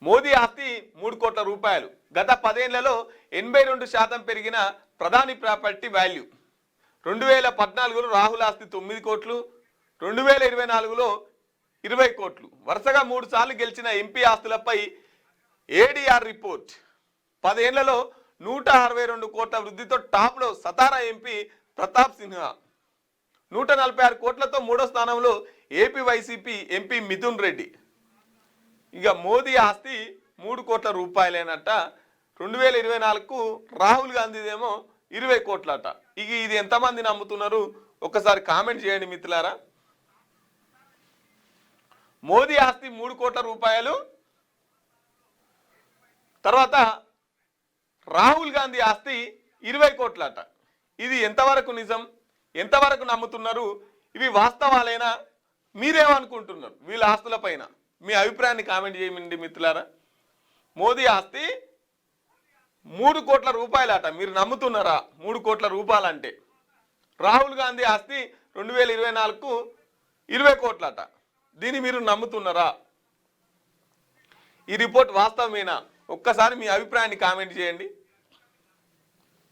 మోదీ ఆస్తి 3 కోట్ల రూపాయలు. గత 10 ఏళ్లలో 82% పెరిగిన ప్రధాని ప్రాపర్టీ వాల్యూ. 2014లో రాహుల్ ఆస్తి 9 కోట్లు, 2024లో 20 కోట్లు. వరుసగా 3 సార్లు గెలిచిన ఎంపీ ఆస్తులపై ఏడీఆర్ రిపోర్ట్. 10 ఏళ్లలో 162 కోట్ల వృద్ధితో టాప్లో సతారా ఎంపీ ప్రతాప్ సిన్హా. 146 కోట్లతో 3వ స్థానంలో AP YCP MP Mithun Reddy. ఇక మోదీ ఆస్తి 3 కోట్ల రూపాయలేనట. 2024కు రాహుల్ గాంధీదేమో 20 కోట్లట. ఇక ఇది ఎంతమంది నమ్ముతున్నారు ఒకసారి కామెంట్ చేయండి మిత్రులారా. మోదీ ఆస్తి 3 కోట్ల రూపాయలు, తర్వాత రాహుల్ గాంధీ ఆస్తి 20 కోట్లట. ఇది ఎంతవరకు నిజం, ఎంతవరకు నమ్ముతున్నారు? ఇవి వాస్తవాలేనా? మీరేమనుకుంటున్నారు వీళ్ళ ఆస్తుల పైన? మీ అభిప్రాయాన్ని కామెంట్ చేయండి మిత్రులారా. మోదీ ఆస్తి 3 కోట్ల రూపాయలట. మీరు నమ్ముతున్నారా 3 కోట్ల రూపాయలంటే? రాహుల్ గాంధీ ఆస్తి 2024కు 20 కోట్లట. దీన్ని మీరు నమ్ముతున్నారా? ఈ రిపోర్ట్ వాస్తవమేనా? ఒక్కసారి మీ అభిప్రాయాన్ని కామెంట్ చేయండి.